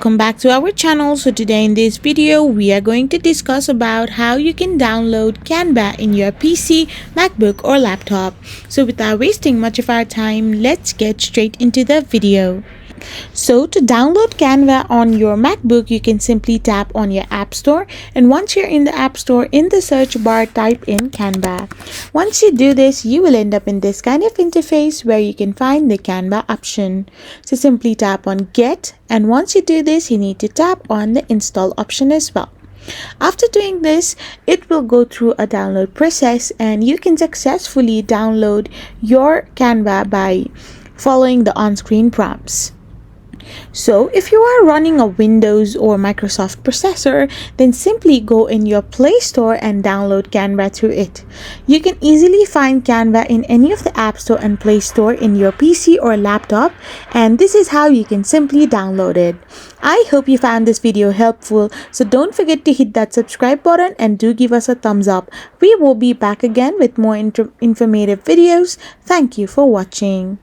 welcome back to our channel. So today in this video we are going to discuss about how you can download Canva in your PC, MacBook or laptop. So without wasting much of our time, let's get straight into the video. So to download Canva on your MacBook, you can simply tap on your App Store, and once you're in the App Store, in the search bar type in Canva. Once you do this, you will end up in this kind of interface where you can find the Canva option. So simply tap on Get, and once you do this, you need to tap on the Install option as well. After doing this, it will go through a download process and you can successfully download your Canva by following the on-screen prompts. So if you are running a Windows or Microsoft processor, then simply go in your Play Store and download Canva through it. You can easily find Canva in any of the App Store and Play Store in your PC or laptop, and this is how you can simply download it. I hope you found this video helpful, so don't forget to hit that subscribe button and do give us a thumbs up. We will be back again with more informative videos. Thank you for watching.